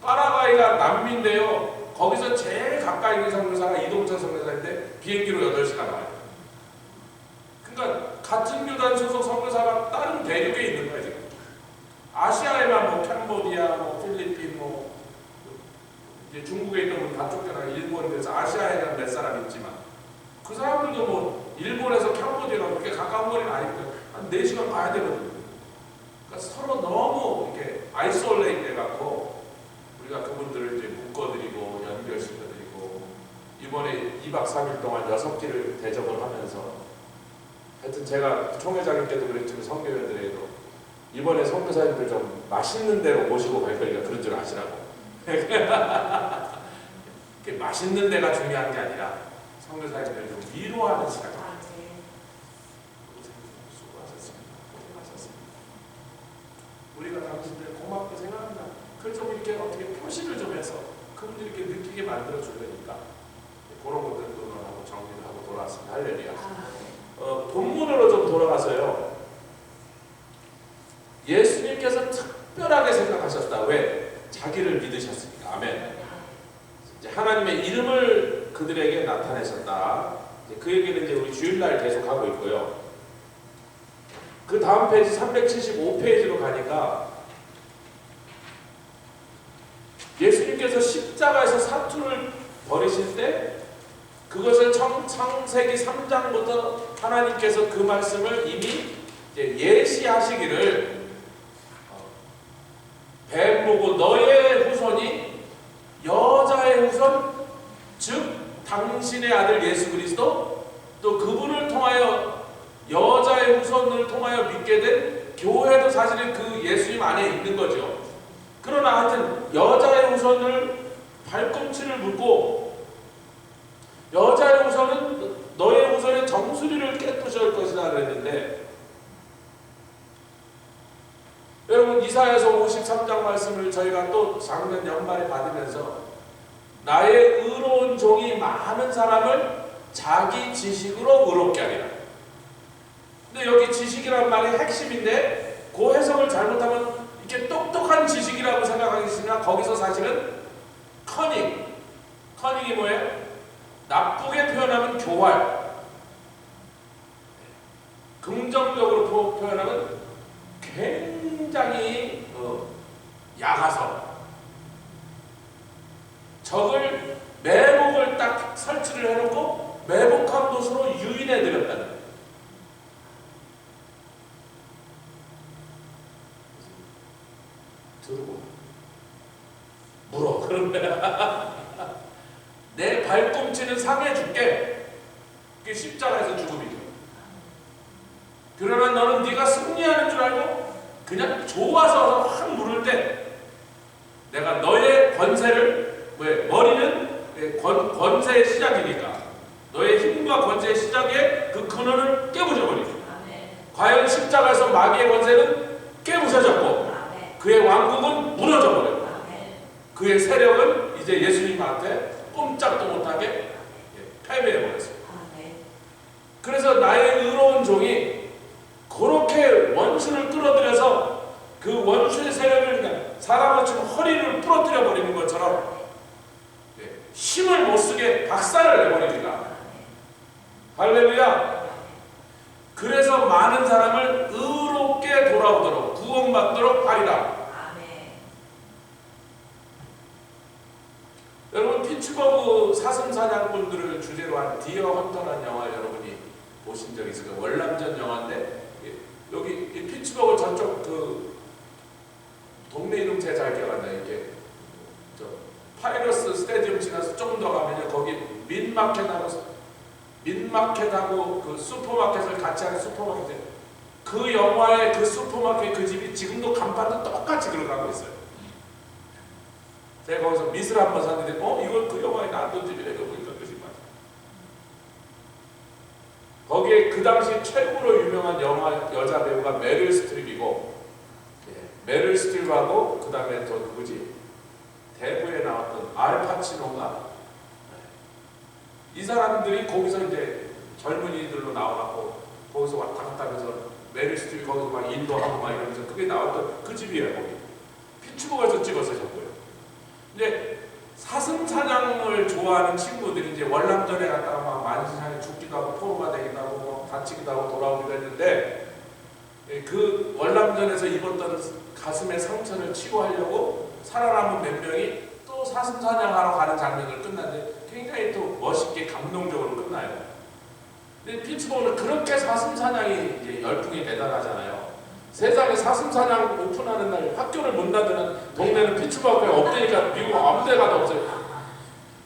파라과이가 남미인데요. 거기서 제일 가까이 있는 선교사가 이동철 선교사인데 비행기로 8시간 가요. 그러니까 같은 교단 소속 선교사가 다른 대륙에 있는 거예요. 지금. 아시아에만 뭐 캄보디아, 뭐 필리핀, 뭐 이제 중국에 있던 분 다 쫓겨나 일본에서 아시아에는 몇 사람 있지만 그 사람들도 뭐 일본에서 캄보디아가 그렇게 가까운 거리는 아니니까 한 4시간 가야 되거든요. 그러니까 서로 너무 이렇게 아이솔레이트 해갖고 우리가 그분들을 이제 묶어드리고 연결시켜드리고 이번에 2박 3일 동안 6끼를 대접을 하면서 하여튼 제가 총회장님 때도 그랬지만 선교회들에도 이번에 선교사님들 좀 맛있는 데로 모시고 갈 거니까 그런 줄 아시라고. 맛있는 데가 중요한 게 아니라 선교사님들 좀 위로하는 시간. 수고하셨습니다. 우리가 당신들 고맙게 생각한다. 그걸 좀 이렇게 어떻게 표시를 좀 해서 그분들이 이렇게 느끼게 만들어 주려니까 그런 것들도 하고 정리를 하고 돌아왔습니다. 할렐루야. 본문으로 좀 돌아가서요. 예수님께서 특별하게 생각하셨다. 왜? 자기를 믿으셨으니까. 아멘. 이제 하나님의 이름을 그들에게 나타내셨다. 그 얘기는 이제 우리 주일날 계속 하고 있고요. 그 다음 페이지 375페이지로 가니까 예수님께서 십자가에서 사투를 버리실 때 그것을 창세기 3장부터 하나님께서 그 말씀을 이미 예시하시기를 뱀 보고 너의 후손이 여자의 후손 즉 당신의 아들 예수 그리스도 또 그분을 통하여 여자의 후손을 통하여 믿게 된 교회도 사실은 그 예수님 안에 있는 거죠. 그러나 하여튼 여자의 후손을 발꿈치를 묶고 여자의 후손은 너의 후손의 정수리를 깨뜨릴 것이다 그랬는데 여러분 이사야서 53장 말씀을 저희가 또 작년 연말에 받으면서 나의 의로운 종이 많은 사람을 자기 지식으로 의롭게 하리라. 근데 여기 지식이란 말이 핵심인데 그 해석을 잘못하면 이렇게 똑똑한 지식이라고 생각하겠으나 거기서 사실은 커닝이 뭐예요? 나쁘게 표현하면 교활, 긍정적으로 표현하면 굉장히 약아서 적을 매복을 딱 설치를 해놓고 매복한 곳으로 유인해 드렸다는 거예요. 들고 물어 그런 거야. 내 발꿈치는 상해줄게. 그게 십자가에서 죽음이죠. 그러나 너는 네가 승리하는 줄 알고 그냥 좋아서 확 물을 때 내가 너의 권세를 왜 머리는 권세의 시작이니까 너의 힘과 권세의 시작에 그 근원을 깨부숴 버리죠. 과연 십자가에서 마귀의 권세는 깨부서졌고 그의 왕국은 무너져 버려요. 그의 세력은 이제 예수님한테 꼼짝도 못하게 패배해 버렸어요. 그래서 나의 의로운 종이 그렇게 원수를 끌어들여서 그 원수의 세력을 그냥 사람을 지금 허리를 부러뜨려 버리는 것처럼 힘을 못 쓰게 박살을 내버립니다. 할렐루야. 그래서 많은 사람을 의롭게 돌아오도록 구원받도록 하리라. 여러분 피츠버그 사슴사냥꾼들을 주제로 한 디어 헌터라는 영화 여러분이 보신 적 있을까요? 월남전 영화인데 여기 이 피츠버그 저쪽 그 동네 이름 제가 잘 기억 안 나요. 이게 저 파이러스 스타디움 지나서 조금 더 가면요 거기 민마켓하고 그 슈퍼마켓을 같이 하는 슈퍼마켓 그 영화의 그 슈퍼마켓 그 집이 지금도 간판도 똑같이 들어가고 있어요. 제가 거기서 미술 한번 샀는데 이거 그 영화에 나왔던 집이래. 보니까 그 집 맞아. 거기에 그 당시 최고로 유명한 영화 여자 배우가 메릴 스트립이고 메릴 스트립하고 그 다음에 또 누구지? 대부에 나왔던 알파치노가 이 사람들이 거기서 이제 젊은이들로 나와갖고 거기서 왔다 갔다 하면서 메릴 스트립이 거기서 막 인도하고 막 이러면서 그게 나왔던 그 집이에요. 거기 피츠버그에서 찍어서 졌고요. 근데 사슴사냥을 좋아하는 친구들이 이제 월남전에 갔다가 막 만신상에 죽기도 하고 포로가 되기도 하고 뭐 다치기도 하고 돌아오기도 했는데 그 월남전에서 입었던 가슴의 상처를 치유하려고 살아남은 몇 명이 또 사슴사냥하러 가는 장면을 끝났는데 굉장히 또 멋있게 감동적으로 끝나요. 근데 피츠버그는 그렇게 사슴사냥이 이제 열풍이 대단하잖아요. 세상에 사슴사냥 오픈하는 날 학교를 못 닫는 동네는 피츠버그에 없으니까 미국 아무 데 가도 없어요.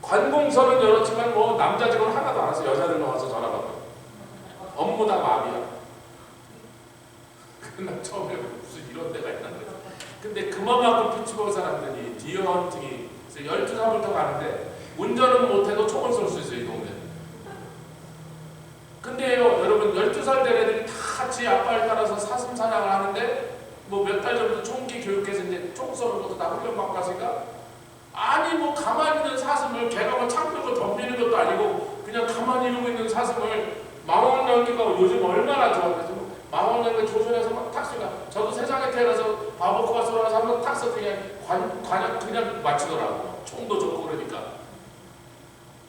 관공서는 열었지만 뭐 남자 직원 하나도 안 와서 여자들만 와서 전화 받고 업무 다 마비야. 그날 처음에 무슨 이런 데가 있나 그래서. 근데 그만큼 피츠버그 사람들이 디어 헌팅이 12살부터 가는데 운전은 못해도 총을 쏠 수 있어요 이 동네. 근데요 여러분 12살 된 애들이 다 같이 아빠를 따라서 사슴 사냥을 하는데 뭐 몇 달 전부터 총기 교육해서 이제 총 쏘는 것도 다 훈련받고 하니까 아니 뭐 가만히 있는 사슴을 걔가 뭐 창 들고 덤비는 것도 아니고 그냥 가만히 이러고 있는 사슴을 망원 연기가 요즘 얼마나 좋아해서 망원 연기 조선에서 막 탁 쏘니까 저도 세상에 태어나서 바보코가 쏘라서 한번 탁 쏘서 그냥 맞추더라고. 총도 좋고 그러니까.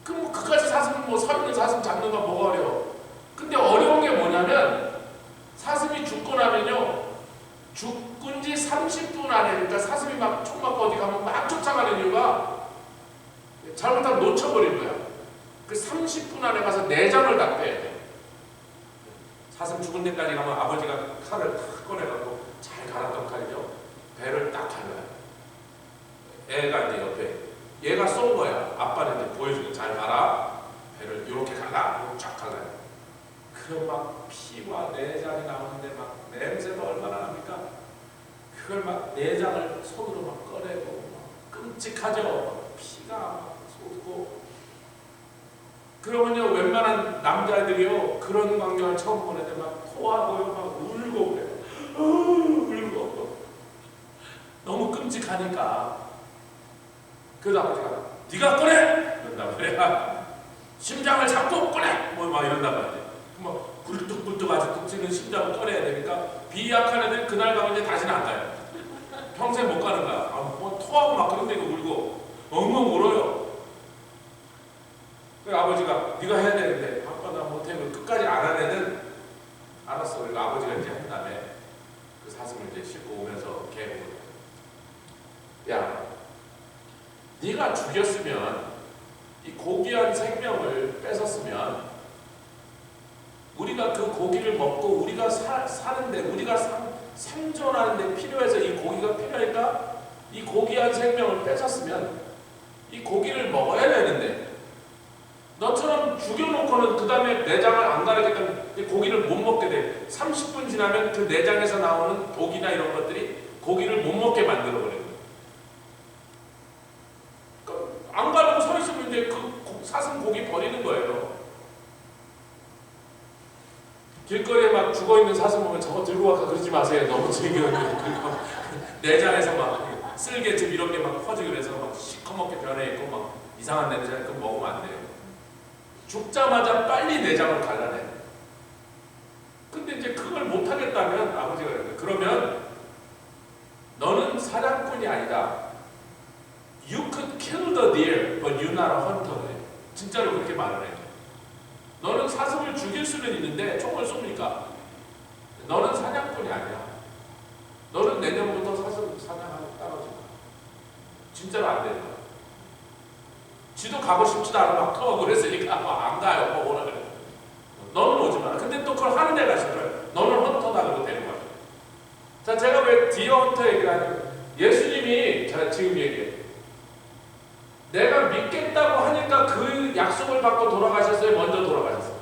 그럼 뭐 그까지 사슴 뭐 서 있는 사슴 잡는 건 뭐가 어려워. 근데 어려운 게 뭐냐면 사슴이 죽고 나면요 죽은 지 30분 안에 그러니까 사슴이 막 총 맞고 어디 가면 막 쫓아가는 이유가 잘못하면 놓쳐버린 거야. 그 30분 안에 가서 내장을 다 빼야 돼. 사슴 죽은 데까지 가면 아버지가 칼을 탁 꺼내갖고 잘 갈았던 칼이죠. 배를 딱 갈라요. 애가 이제 옆에 얘가 쏜 거야. 아빠는 이제 보여주는 잘 갈아. 배를 이렇게 갈라. 쫙 갈라요. 그럼 막 피와 내장이 나오는데 막 냄새가 얼마나 납니까? 그걸 막 내장을 손으로 막 꺼내고 막 끔찍하죠. 피가 막 쏟고. 그러면요 웬만한 남자애들이요 그런 광경을 처음 보는데 막 토하고요 막 울고 그래요. 울고 너무 끔찍하니까 그래서 아버지가 네가 꺼내! 이런단 말이야. 심장을 잡고 꺼내! 뭐 막 이런단 말이야. 뭐 굴뚝굴뚝 아주 뚝 심장을 꺼내야 되니까 비약한 애들 그날 가면 이제 다시는 안 가요. 평생 못 가는 거야. 뭐 토하고 막 그런데 울고 엉엉 울어요. 그래서 아버지가 네가 해야 되는데 아빠 나 못하면 끝까지 안 하는 애는 알았어. 그리고 아버지가 이제 한 다음에 그 사슴을 이제 싣고 오면서 개고 야 네가 죽였으면 이 고귀한 생명을 뺏었으면 우리가 그 고기를 먹고 우리가 사는데 우리가 생존하는데 필요해서 이 고기가 필요하니까 이 고귀한 생명을 뺏었으면 이 고기를 먹어야 되는데 너처럼 죽여놓고는 그 다음에 내장을 안 가르치니까 고기를 못 먹게 돼. 30분 지나면 그 내장에서 나오는 독이나 이런 것들이 고기를 못 먹게 만들어버려요. 그러니까 안 가르고 서 있으면 이제 그 사슴 고기 버리는 거예요. 길거리에 막 죽어있는 사슴 보면 저거 들고 와서 그러지 마세요. 너무 즐겨요. 내장에서 막 쓸개즙 이런 게 막 퍼지고 그래서 막 시커멓게 변해있고 막 이상한 냄새 그거 먹으면 안 돼요. 죽자마자 빨리 내장을 갈라내. 근데 이제 그걸 못하겠다면 아버지가 그러면 너는 사냥꾼이 아니다. You could kill the deer, but you're not a hunter. 진짜로 그렇게 말을 해요. 너는 사슴을 죽일 수는 있는데 총을 쏩니까? 너는 사냥꾼이 아니야. 너는 내년부터 사슴 사냥하고 떨어진다. 진짜로 안 되는 거야. 지도 가고 싶지도 않아 막 터고 그랬으니까 안 가요. 뭐 오라 그래. 너는 오지 마라. 근데 또 그걸 하는 애가 있어요. 너는 헌터다 그러고 되는 거야. 자, 제가 왜 디어 헌터 얘기를 하냐면 예수님이 제가 지금 얘기해요. 내가 믿겠다고 하니까 그 약속을 받고 돌아가셨어요? 먼저 돌아가셨어요?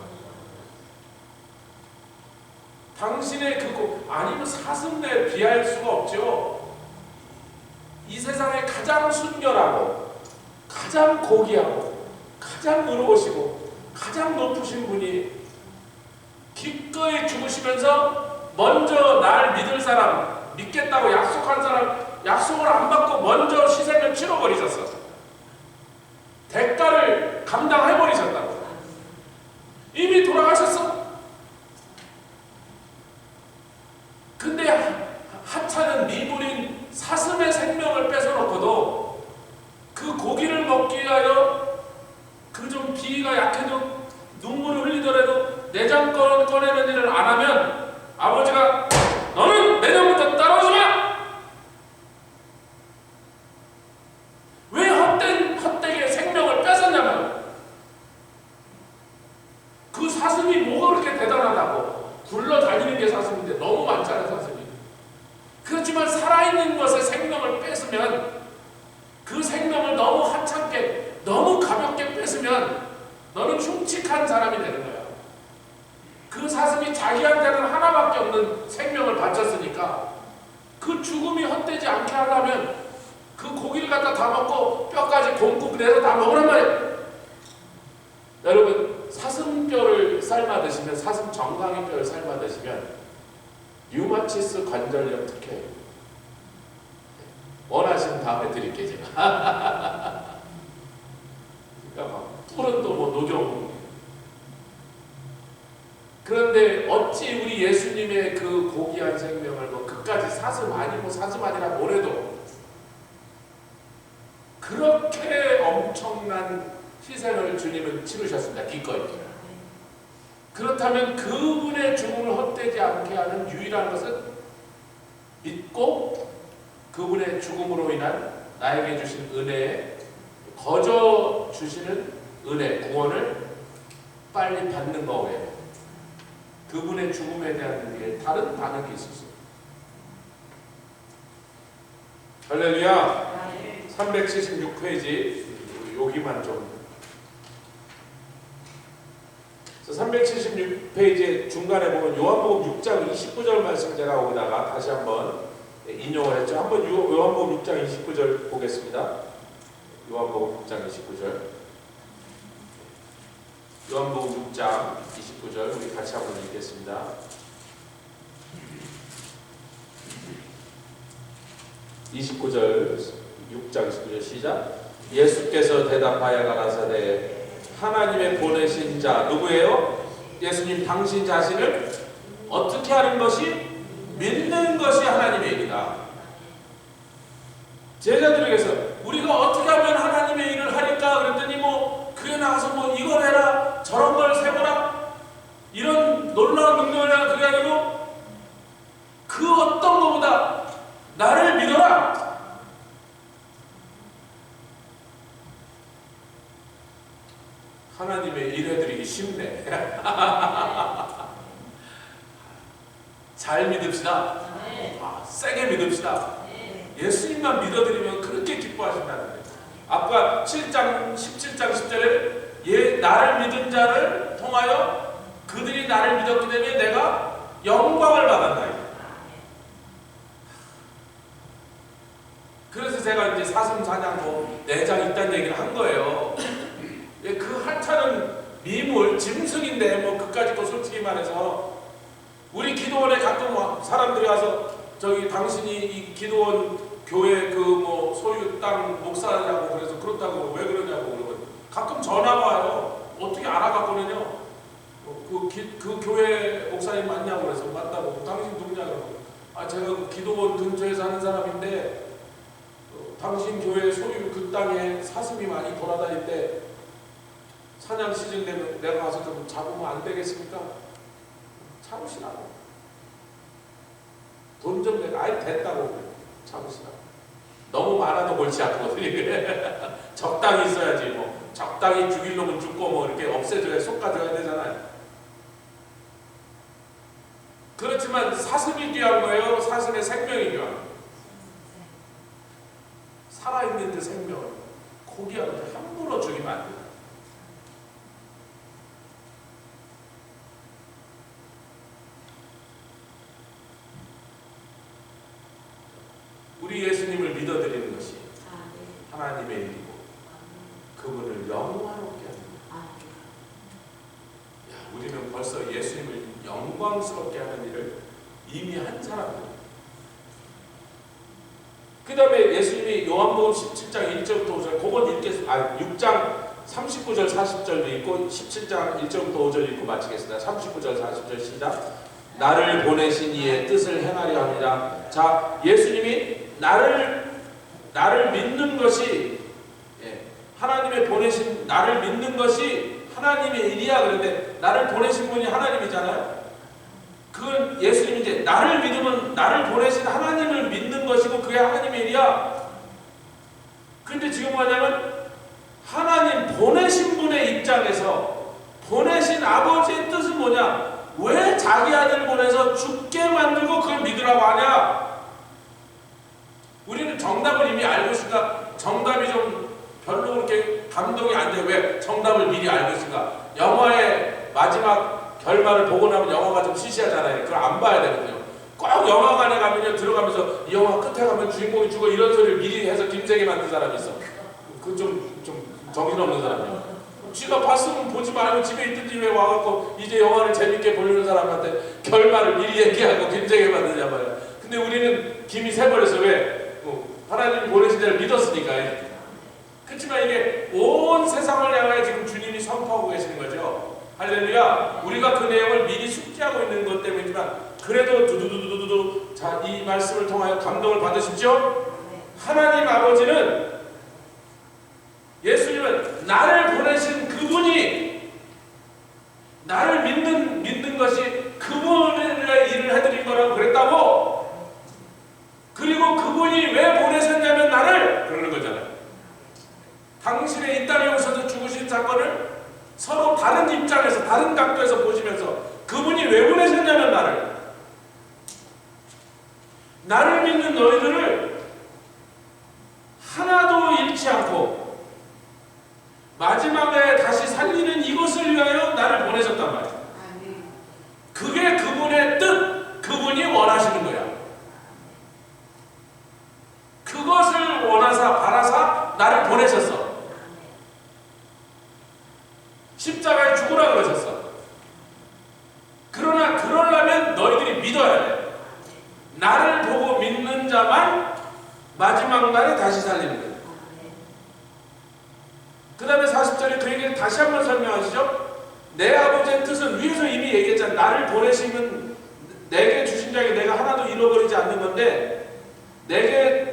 당신의 그 아니면 사슴에 비할 수가 없죠. 이 세상에 가장 순결하고 가장 고귀하고 가장 의로우시고 가장 높으신 분이 기꺼이 죽으시면서 먼저 날 믿을 사람, 믿겠다고 약속한 사람 약속을 안 받고 먼저 희생을 치러버리셨어. 대가를 감당해버리셨다고. 이미 돌아가셨어. 근데 하찮은 미물인 사슴의 생명을 뺏어놓고도 그 고기를 먹기 위하여 그 좀 비위가 약해도 눈물을 흘리더라도 내장 꺼내는 일을 안 하면 아버지가 너는 내년부터 따라오지 마! 왜 헛되게 생명을 뺏었냐면 그 사슴이 뭐가 그렇게 대단하다고 굴러다니는 게 사슴인데 너무 많잖아요 사슴이. 그렇지만 살아있는 것에 생명을 뺏으면 그 생명을 너무 하찮게 너무 가볍게 뺏으면 너는 흉측한 사람이 되는 거야. 그 사슴이 자기한테는 하나밖에 없는 생명을 바쳤으니까 그 죽음이 헛되지 않게 하려면 그 고기를 갖다 다 먹고 뼈까지 곰국 내서 다 먹으란 말이에요. 여러분, 사슴뼈를 삶아 드시면, 사슴 정강이 뼈를 삶아 드시면 류마티스 관절염 특효예요. 원하시는 다음에 드릴게요, 제가. 그러니까 막 뿔은 또 뭐 노경. 그런데 어찌 우리 예수님의 그 고귀한 생명을 뭐 그까지 사슴 아니고 사슴 아니라 뭐래도 그렇게 엄청난 희생을 주님은 치르셨습니다. 기꺼이. 그렇다면 그분의 죽음을 헛되지 않게 하는 유일한 것은 믿고 그분의 죽음으로 인한 나에게 주신 은혜에 거저 주시는 은혜, 구원을 빨리 받는 거 외에 그분의 죽음에 대한 게 다른 반응이 있었어요. 할렐루야. 376페이지 여기만 좀. 376페이지 중간에 보면 요한복음 6장 29절 말씀 제가 거기다가 다시 한번 인용을 했죠. 한번 요한복음 6장 29절 보겠습니다. 요한복음 6장 29절. 요한복음 6장 29절 우리 같이 한번 읽겠습니다. (29절) 6장 29절 시작. 예수께서 대답하여 가라사대 하나님의 보내신 자 누구예요? 예수님 당신 자신을 어떻게 하는 것이? 믿는 것이 하나님의 일이다. 제자들에게서 우리가 어떻게 하면 하나님의 일을 하니까 그랬더니 뭐 교회 나가서 뭐 이걸 해라 저런 걸 세워라 이런 놀라운 능력을 해라 그게 아니고 그 어떤 것보다 나를 믿어라. 하나님의 일 해드리기 쉽네. 잘 믿읍시다. 세게 믿읍시다. 예수님만 믿어드리면 그렇게 기뻐하신다는 거예요. 아까 7장 17장 10절에 나를 믿은 자를 통하여 그들이 나를 믿었기 때문에 내가 영광을 받았다. 그래서 제가 이제 사슴 사냥 뭐 내장 있다는 얘기를 한 거예요. 그 한차는 미물, 짐승인데 뭐 그까짓 거 솔직히 말해서 우리 기도원에 가끔 사람들이 와서 저기 당신이 이 기도원 교회 그 뭐 소유 땅 목사냐고 그래서 그렇다고 왜 그러냐고 그러면 가끔 전화가 와요. 어떻게 알아갖고는요. 그 교회 목사님 맞냐고 그래서 맞다고. 당신 누구냐 그러고 제가 그 기도원 근처에 사는 사람인데 당신 교회 소유 그 땅에 사슴이 많이 돌아다닐 때 사냥 시즌 되면 내가 가서 좀 잡으면 안 되겠습니까? 참으시라고. 돈 좀 내가 됐다고 참으시라고. 너무 많아도 골치 아프거든요. 적당히 있어야지 뭐. 적당히 죽일 놈은 죽고 뭐 이렇게 없애줘야 솎아줘야 되잖아요. 그렇지만 사슴이 귀한 거예요? 사슴의 생명이 귀한 거예요? 살아있는 그 생명을 고귀하게 함부로 죽이면 안 돼요. 우리 예수님을 믿어드리는 것이 하나님의 일이고 그분을 영화롭게 하는 거예요. 우리는 벌써 예수님을 영광스럽게 하는 일을 이미 한 사람들. 그 다음에 예수님이 요한복음 17장 1절부터 5절 그건 읽겠습니다. 6장 39절 40절도 읽고 17장 1절부터 5절 읽고 마치겠습니다. 39절 40절 시작. 나를 보내신 이의 뜻을 행하려 합니다. 자, 예수님이 나를 믿는 것이 하나님의 보내신 나를 믿는 것이 하나님의 일이야. 그런데 나를 보내신 분이 하나님이잖아요. 그건 예수님이 이제 나를 믿으면 나를 보내신 하나님을 믿는 것이고 그게 하나님의 일이야. 근데 지금 뭐냐면 하나님 보내신 분의 입장에서 보내신 아버지의 뜻은 뭐냐? 왜 자기 아들 보내서 죽게 만들고 그걸 믿으라고 하냐? 우리는 정답을 이미 알고 있으니까 정답이 좀 별로 그렇게 감동이 안 돼. 왜? 정답을 미리 알고 있으니까. 영화의 마지막 결말을 보고 나면 영화가 좀 시시하잖아요. 그걸 안 봐야 되거든요. 꼭 영화관에 가면요, 들어가면서 이 영화 끝에 가면 주인공이 죽어 이런 소리를 미리 해서 김세게 만든 사람이 있어. 그 좀 정신없는 사람이야. 쥐가 봤으면 보지 말고 집에 있든지 왜 와갖고 이제 영화를 재밌게 보려는 사람한테 결말을 미리 얘기하고 김세게 만드냐 말이야. 근데 우리는 김이 새버려서 왜? 하나님이 보내신 자를 믿었으니까. 그렇지만 이게 온 세상을 향하여 지금 주님이 선포하고 계시는 거죠. 할렐루야. 우리가 그 내용을 미리 숙지하고 있는 것 때문이지만 그래도 두두두두두두 자, 이 말씀을 통하여 감동을 받으십시오. 하나님 아버지는 예수님은 나를 보내신 그분이 나를 믿는 것이 그분의 일을 해드린 거라고 그랬다고. 그리고 그분이 왜 보내셨냐면 나를 그러는 거잖아요. 당신의 이 땅에 오셔서 죽으신 사건을 서로 다른 입장에서 다른 각도에서 보시면서 그분이 왜 보내셨냐면 나를 믿는 너희들을 하나도 잃지 않고 마지막에 다시 살리는 이것을 위하여 나를 보내셨단 말이야. 그게 그분의 뜻, 그분이 원하시는 거야. 그것을 원하사 바라사 나를 보내셨어. 십자가에 죽으라 그러셨어. 그러나 그러려면 너희들이 믿어야 돼. 나를 보고 믿는 자만 마지막 날에 다시 살리는 거야. 그 다음에 40절에 그 얘기를 다시 한번 설명하시죠. 내 아버지의 뜻은 위에서 이미 얘기했잖아. 나를 보내시면 내게 주신 자에게 내가 하나도 잃어버리지 않는 건데 내게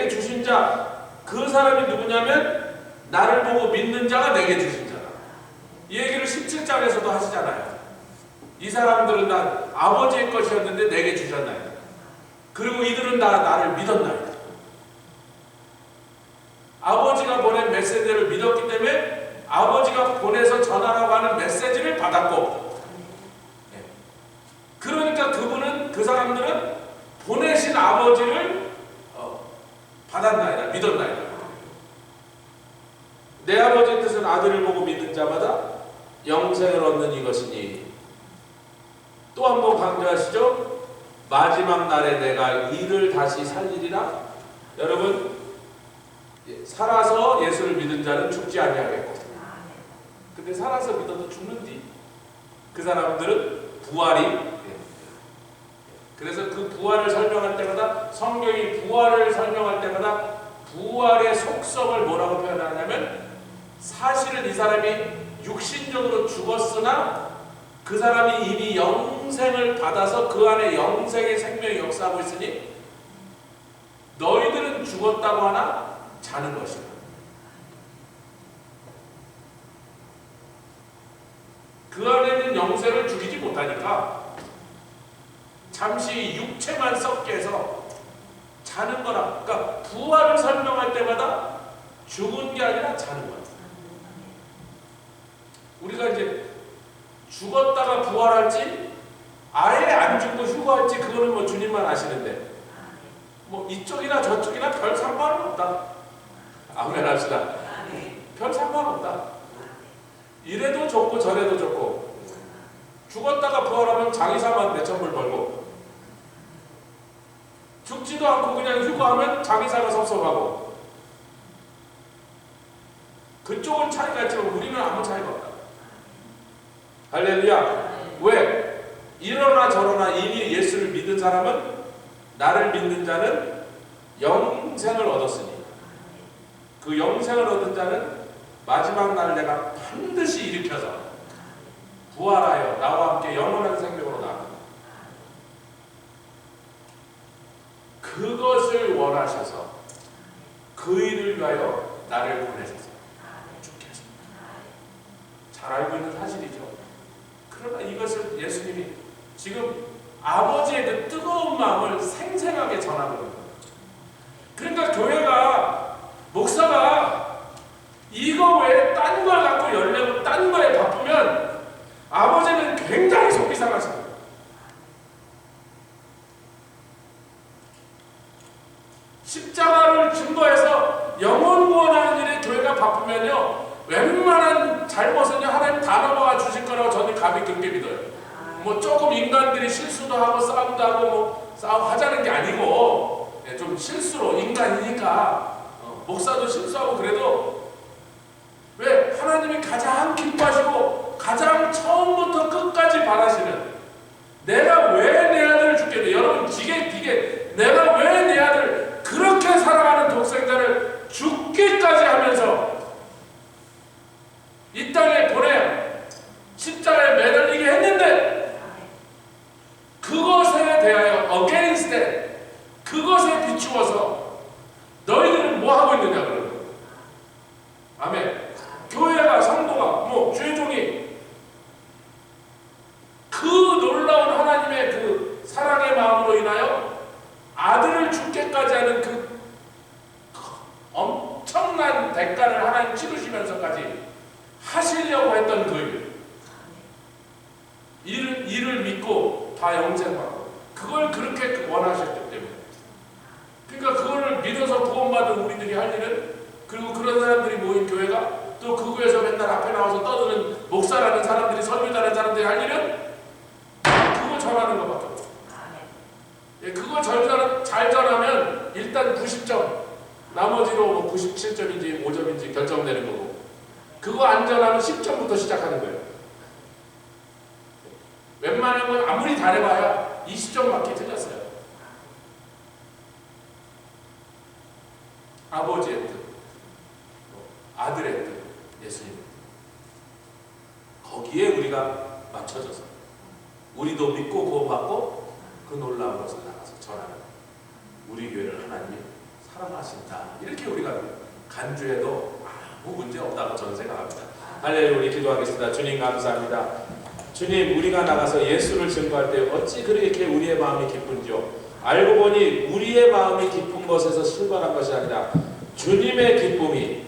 주신 자 그 사람이 누구냐면 나를 보고 믿는 자가 내게 주신 자다. 이 얘기를 17장에서도 하시잖아요. 이 사람들은 다 아버지의 것이었는데 내게 주셨나이다. 그리고 이들은 다 나를 믿었나이다. 아버지가 보낸 메시지를 믿었기 때문에 아버지가 보내서 전하라고 하는 메시지를 받았고, 그러니까 그분은 그 사람들은 보내신 아버지를 받았나이다. 믿었나이다. 내 아버지의 뜻은 아들을 보고 믿는 자마다 영생을 얻는 이것이니. 또 한 번 강조하시죠. 마지막 날에 내가 이를 다시 살리리라. 여러분, 살아서 예수를 믿은 자는 죽지 아니하겠고, 근데 살아서 믿어도 죽는디. 그 사람들은 부활이. 그래서 그 부활을 설명할 때마다 성경이 부활을 설명할 때마다 부활의 속성을 뭐라고 표현하냐면 사실은 이 사람이 육신적으로 죽었으나 그 사람이 이미 영생을 받아서 그 안에 영생의 생명이 역사하고 있으니 너희들은 죽었다고 하나 자는 것이다. 그 안에 있는 영생을 죽이지 못하니까 잠시 육체만 썩게 해서 자는 거라. 그러니까 부활을 설명할 때마다 죽은 게 아니라 자는 거야. 우리가 이제 죽었다가 부활할지 아예 안 죽고 휴거할지 그거는 뭐 주님만 아시는데 뭐 이쪽이나 저쪽이나 별 상관은 없다. 아멘 합시다. 별 상관없다. 이래도 좋고 저래도 좋고, 죽었다가 부활하면 장의사만 몇천불 벌고, 죽지도 않고 그냥 휴거하면 장의사가 섭섭하고, 그쪽은 차이가 있지만 우리는 아무 차이가 없다. 할렐루야. 왜? 이러나 저러나 이미 예수를 믿은 사람은, 나를 믿는 자는 영생을 얻었으니 그 영생을 얻은 자는 마지막 날 내가 반드시 일으켜서 부활하여 나와 함께 영원한 생명으로 나아간다. 그것을 원하셔서 그 일을 위하여 나를 보내셔서 죽게 하십니다. 잘 알고 있는 사실이죠. 그러나 이것을 예수님이 지금 아버지의 그 뜨거운 마음을 생생하게 전하고 있는 거예요. 그러니까 교회가, 목사가 이거 외에 딴 걸 갖고 열려고 딴 거에 바쁘면 아버지는 굉장히 속이 상하실 거예요. 십자가를 증거해서 영혼 구원하는 일에 교회가 바쁘면요, 웬만한 잘못은 하나님 다 넘어가 주실 거라고 저는 감히 그렇게 믿어요. 뭐 조금 인간들이 실수도 하고 싸움도 하고 뭐 싸움하자는 게 아니고 좀 실수로 인간이니까 목사도 실수하고 그래도 왜 하나님이 가장 기뻐하시고 가장 처음부터 끝까지 바라시는 내가 왜 내 아들을 죽겠냐. 여러분 기계 내가 왜 내 아들 그렇게 사랑하는 독생자를 죽기까지 하면서 이 땅에 보내 십자가에 매달리게 했는데 그것에 대하여 against that 그것에 비추어서 너희들은 뭐 하고 있느냐 그러는 거예요. 아멘. 교회가 성도가 뭐 죄종이 그 놀라운 하나님의 그 사랑의 마음으로 인하여 아들을 죽게까지 하는 그 엄청난 대가를 하나님 치르시면서까지 하시려고 했던 그 일을 믿고 다 영생받고 그걸 그렇게 원하셨기 때문에 그러니까 그거를 믿어서 구원받은 우리들이 할 일은 그리고 그런 사람들이 모인 교회가 또 그 교회에서 맨날 앞에 나와서 떠드는 목사라는 사람들이 설교자라는 사람들이 할 일은 그거 전하는 것밖에 없어요. 예, 그거 잘 전하면 일단 90점 나머지로 뭐 97점인지 5점인지 결정되는 거고 그거 안 전하면 10점부터 시작하는 거예요. 웬만한 건 아무리 잘해봐야 20점밖에 틀렸어요. 아버지의 뜻, 아들의 뜻, 예수님 거기에 우리가 맞춰져서 우리도 믿고 구원받고 그 놀라운 것을 나가서 전하는 우리 교회를 하나님이 사랑하신다 이렇게 우리가 간주해도 아무 문제 없다고 저는 생각합니다. 할렐루야. 우리 기도하겠습니다. 주님 감사합니다. 주님 우리가 나가서 예수를 증거할 때 어찌 그렇게 우리의 마음이 기쁜지요. 알고 보니 우리의 마음이 기쁜 것에서 출발한 것이 아니라 주님의 기쁨이